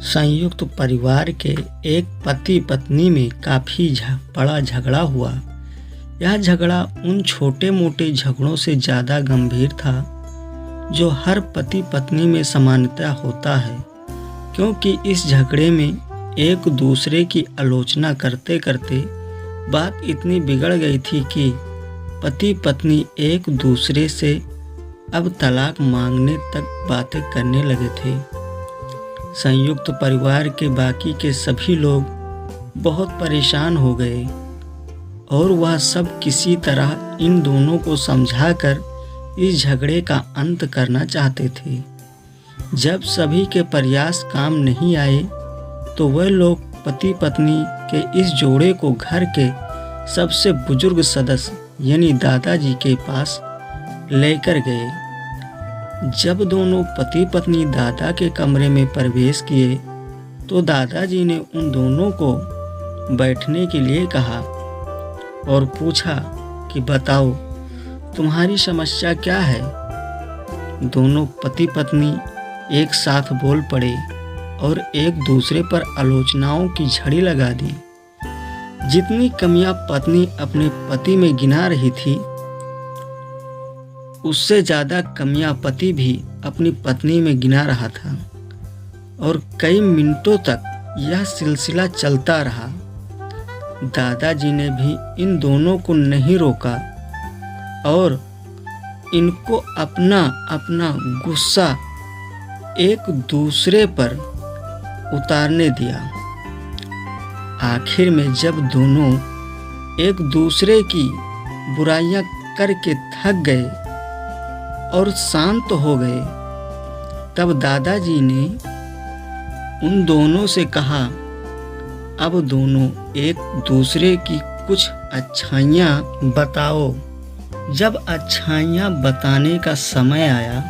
संयुक्त परिवार के एक पति पत्नी में काफ़ी बड़ा झगड़ा हुआ। यह झगड़ा उन छोटे मोटे झगड़ों से ज़्यादा गंभीर था जो हर पति पत्नी में सामान्यतः होता है, क्योंकि इस झगड़े में एक दूसरे की आलोचना करते करते बात इतनी बिगड़ गई थी कि पति पत्नी एक दूसरे से अब तलाक मांगने तक बातें करने लगे थे। संयुक्त परिवार के बाकी के सभी लोग बहुत परेशान हो गए और वह सब किसी तरह इन दोनों को समझाकर इस झगड़े का अंत करना चाहते थे। जब सभी के प्रयास काम नहीं आए तो वह लोग पति पत्नी के इस जोड़े को घर के सबसे बुजुर्ग सदस्य यानी दादाजी के पास लेकर गए। जब दोनों पति पत्नी दादा के कमरे में प्रवेश किए तो दादाजी ने उन दोनों को बैठने के लिए कहा और पूछा कि बताओ तुम्हारी समस्या क्या है। दोनों पति पत्नी एक साथ बोल पड़े और एक दूसरे पर आलोचनाओं की झड़ी लगा दी। जितनी कमियां पत्नी अपने पति में गिना रही थी, उससे ज़्यादा कमियां पति भी अपनी पत्नी में गिना रहा था और कई मिनटों तक यह सिलसिला चलता रहा। दादाजी ने भी इन दोनों को नहीं रोका और इनको अपना अपना गुस्सा एक दूसरे पर उतारने दिया। आखिर में जब दोनों एक दूसरे की बुराइयां करके थक गए और शांत हो गए, तब दादाजी ने उन दोनों से कहा, अब दोनों एक दूसरे की कुछ अच्छाइयाँ बताओ। जब अच्छाइयाँ बताने का समय आया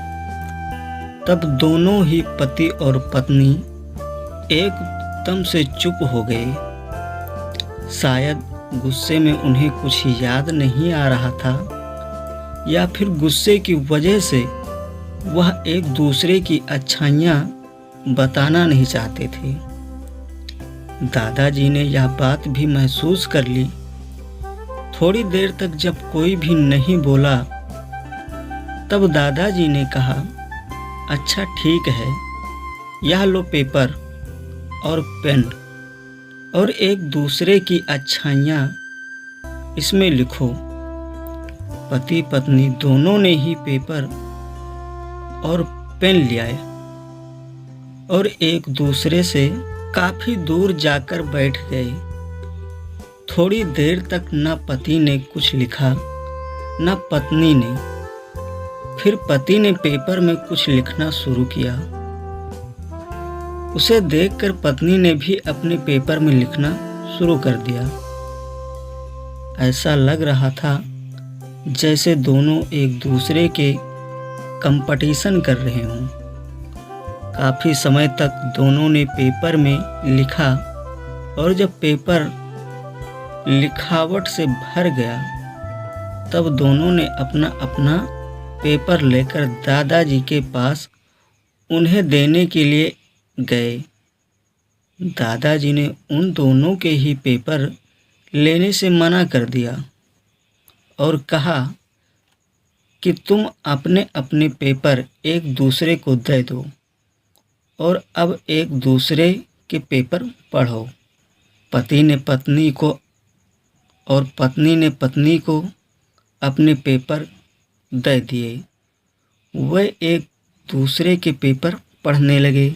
तब दोनों ही पति और पत्नी एकदम से चुप हो गए। शायद गुस्से में उन्हें कुछ याद नहीं आ रहा था या फिर गुस्से की वजह से वह एक दूसरे की अच्छाइयाँ बताना नहीं चाहते थे। दादाजी ने यह बात भी महसूस कर ली। थोड़ी देर तक जब कोई भी नहीं बोला तब दादाजी ने कहा, अच्छा ठीक है, यह लो पेपर और पेन और एक दूसरे की अच्छाइयाँ इसमें लिखो। पति पत्नी दोनों ने ही पेपर और पेन लिया और एक दूसरे से काफ़ी दूर जाकर बैठ गए। थोड़ी देर तक न पति ने कुछ लिखा न पत्नी ने। फिर पति ने पेपर में कुछ लिखना शुरू किया। उसे देखकर पत्नी ने भी अपने पेपर में लिखना शुरू कर दिया। ऐसा लग रहा था जैसे दोनों एक दूसरे के कंपटीशन कर रहे हों। काफ़ी समय तक दोनों ने पेपर में लिखा और जब पेपर लिखावट से भर गया तब दोनों ने अपना अपना पेपर लेकर दादाजी के पास उन्हें देने के लिए गए। दादाजी ने उन दोनों के ही पेपर लेने से मना कर दिया और कहा कि तुम अपने अपने पेपर एक दूसरे को दे दो और अब एक दूसरे के पेपर पढ़ो। पति ने पत्नी को और पत्नी ने पत्नी को अपने पेपर दे दिए। वे एक दूसरे के पेपर पढ़ने लगे।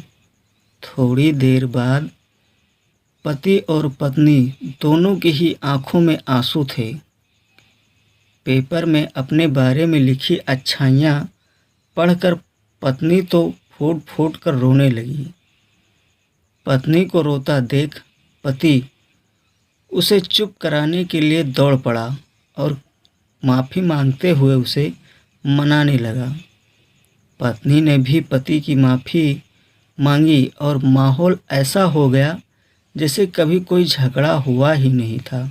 थोड़ी देर बाद पति और पत्नी दोनों की ही आंखों में आंसू थे। पेपर में अपने बारे में लिखी अच्छाइयाँ पढ़कर पत्नी तो फूट फूट कर रोने लगी। पत्नी को रोता देख पति उसे चुप कराने के लिए दौड़ पड़ा और माफ़ी मांगते हुए उसे मनाने लगा। पत्नी ने भी पति की माफ़ी मांगी और माहौल ऐसा हो गया जैसे कभी कोई झगड़ा हुआ ही नहीं था।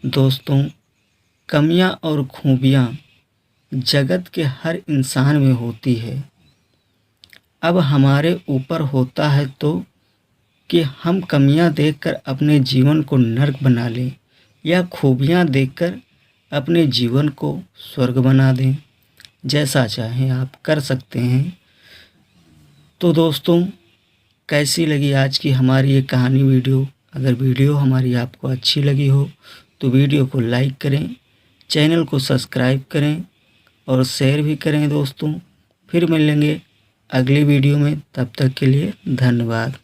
दोस्तों, कमियां और खूबियां जगत के हर इंसान में होती है, अब हमारे ऊपर होता है तो कि हम कमियां देखकर अपने जीवन को नर्क बना लें या खूबियां देखकर अपने जीवन को स्वर्ग बना दें। जैसा चाहें आप कर सकते हैं। तो दोस्तों, कैसी लगी आज की हमारी ये कहानी वीडियो? अगर वीडियो हमारी आपको अच्छी लगी हो तो वीडियो को लाइक करें, चैनल को सब्सक्राइब करें और शेयर भी करें दोस्तों। फिर मिलेंगे अगली वीडियो में, तब तक के लिए धन्यवाद।